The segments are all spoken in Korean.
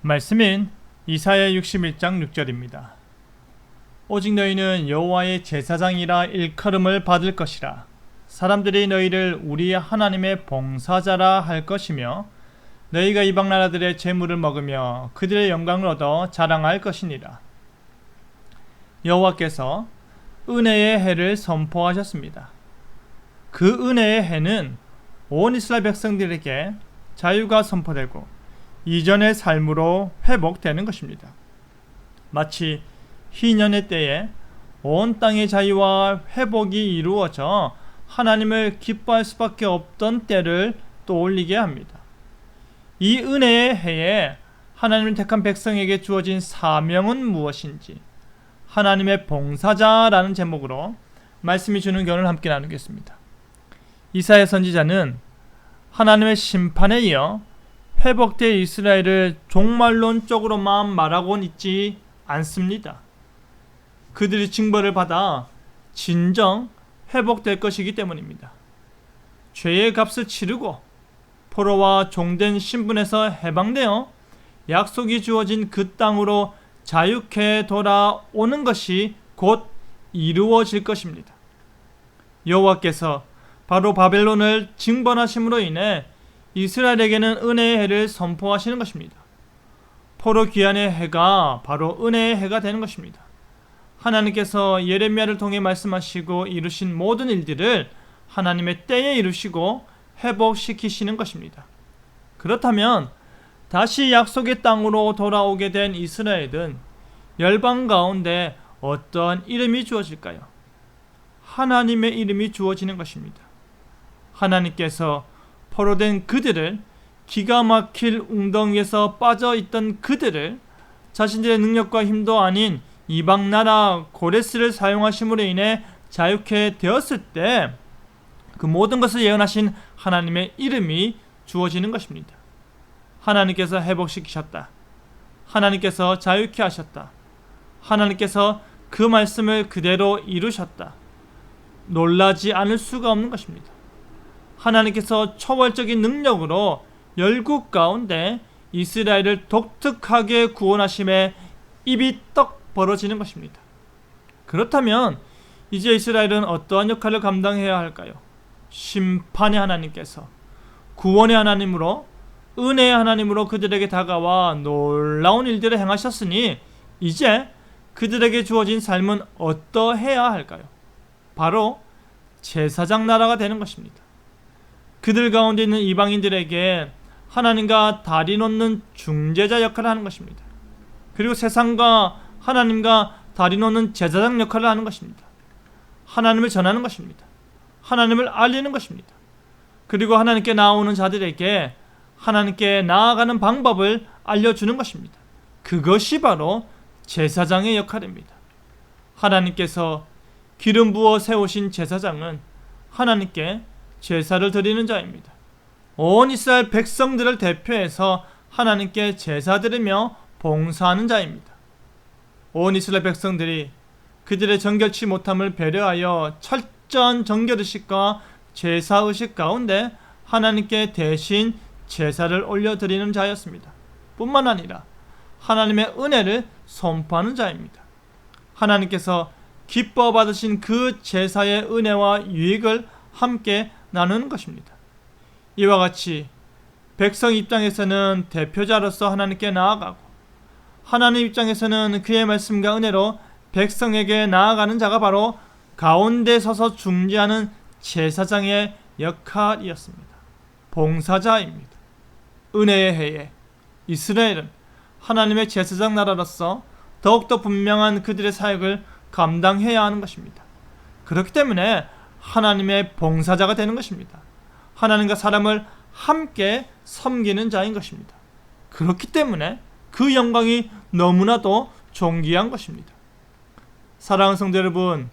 말씀인 이사야 61장 6절입니다. 오직 너희는 여호와의 제사장이라 일컬음을 받을 것이라. 사람들이 너희를 우리 하나님의 봉사자라 할 것이며 너희가 이방 나라들의 재물을 먹으며 그들의 영광을 얻어 자랑할 것이니라. 여호와께서 은혜의 해를 선포하셨습니다. 그 은혜의 해는 온 이스라엘 백성들에게 자유가 선포되고 이전의 삶으로 회복되는 것입니다. 마치 희년의 때에 온 땅의 자유와 회복이 이루어져 하나님을 기뻐할 수밖에 없던 때를 떠올리게 합니다. 이 은혜의 해에 하나님을 택한 백성에게 주어진 사명은 무엇인지 하나님의 봉사자라는 제목으로 말씀이 주는 교훈을 함께 나누겠습니다. 이사야 선지자는 하나님의 심판에 이어 회복될 이스라엘을 종말론적으로만 말하고는 있지 않습니다. 그들이 징벌을 받아 진정 회복될 것이기 때문입니다. 죄의 값을 치르고 포로와 종된 신분에서 해방되어 약속이 주어진 그 땅으로 자유케 돌아오는 것이 곧 이루어질 것입니다. 여호와께서 바로 바벨론을 징벌하심으로 인해 이스라엘에게는 은혜의 해를 선포하시는 것입니다. 포로 귀환의 해가 바로 은혜의 해가 되는 것입니다. 하나님께서 예레미야를 통해 말씀하시고 이루신 모든 일들을 하나님의 때에 이루시고 회복시키시는 것입니다. 그렇다면 다시 약속의 땅으로 돌아오게 된 이스라엘은 열방 가운데 어떠한 이름이 주어질까요? 하나님의 이름이 주어지는 것입니다. 하나님께서 포로된 그들을, 기가 막힐 웅덩이에서 빠져있던 그들을 자신들의 능력과 힘도 아닌 이방 나라 고레스를 사용하심으로 인해 자유케 되었을 때 그 모든 것을 예언하신 하나님의 이름이 주어지는 것입니다. 하나님께서 회복시키셨다. 하나님께서 자유케 하셨다. 하나님께서 그 말씀을 그대로 이루셨다. 놀라지 않을 수가 없는 것입니다. 하나님께서 초월적인 능력으로 열국 가운데 이스라엘을 독특하게 구원하심에 입이 떡 벌어지는 것입니다. 그렇다면 이제 이스라엘은 어떠한 역할을 감당해야 할까요? 심판의 하나님께서 구원의 하나님으로, 은혜의 하나님으로 그들에게 다가와 놀라운 일들을 행하셨으니 이제 그들에게 주어진 삶은 어떠해야 할까요? 바로 제사장 나라가 되는 것입니다. 그들 가운데 있는 이방인들에게 하나님과 다리 놓는 중재자 역할을 하는 것입니다. 그리고 세상과 하나님과 다리 놓는 제사장 역할을 하는 것입니다. 하나님을 전하는 것입니다. 하나님을 알리는 것입니다. 그리고 하나님께 나오는 자들에게 하나님께 나아가는 방법을 알려주는 것입니다. 그것이 바로 제사장의 역할입니다. 하나님께서 기름 부어 세우신 제사장은 하나님께 제사를 드리는 자입니다. 온 이스라엘 백성들을 대표해서 하나님께 제사 드리며 봉사하는 자입니다. 온 이스라엘 백성들이 그들의 정결치 못함을 배려하여 철저한 정결의식과 제사의식 가운데 하나님께 대신 제사를 올려드리는 자였습니다. 뿐만 아니라 하나님의 은혜를 선포하는 자입니다. 하나님께서 기뻐 받으신 그 제사의 은혜와 유익을 함께 나누는 것입니다. 이와 같이 백성 입장에서는 대표자로서 하나님께 나아가고 하나님 입장에서는 그의 말씀과 은혜로 백성에게 나아가는 자가 바로 가운데 서서 중재하는 제사장의 역할이었습니다. 봉사자입니다. 은혜의 해에 이스라엘은 하나님의 제사장 나라로서 더욱더 분명한 그들의 사역을 감당해야 하는 것입니다. 그렇기 때문에 하나님의 봉사자가 되는 것입니다. 하나님과 사람을 함께 섬기는 자인 것입니다. 그렇기 때문에 그 영광이 너무나도 존귀한 것입니다. 사랑하는 성도 여러분,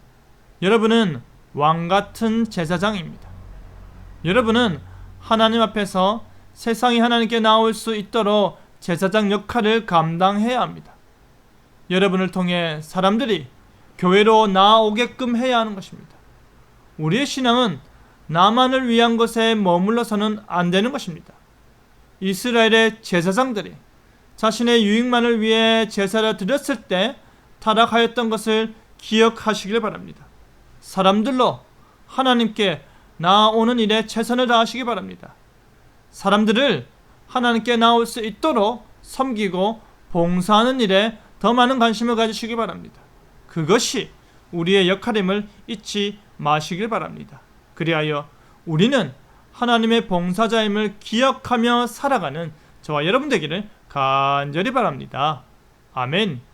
여러분은 왕같은 제사장입니다. 여러분은 하나님 앞에서 세상이 하나님께 나올 수 있도록 제사장 역할을 감당해야 합니다. 여러분을 통해 사람들이 교회로 나아오게끔 해야 하는 것입니다. 우리의 신앙은 나만을 위한 것에 머물러서는 안 되는 것입니다. 이스라엘의 제사장들이 자신의 유익만을 위해 제사를 드렸을 때 타락하였던 것을 기억하시길 바랍니다. 사람들로 하나님께 나아오는 일에 최선을 다하시기 바랍니다. 사람들을 하나님께 나올 수 있도록 섬기고 봉사하는 일에 더 많은 관심을 가지시기 바랍니다. 그것이 우리의 역할임을 잊지 마시길 바랍니다. 그리하여 우리는 하나님의 봉사자임을 기억하며 살아가는 저와 여러분 되기를 간절히 바랍니다. 아멘.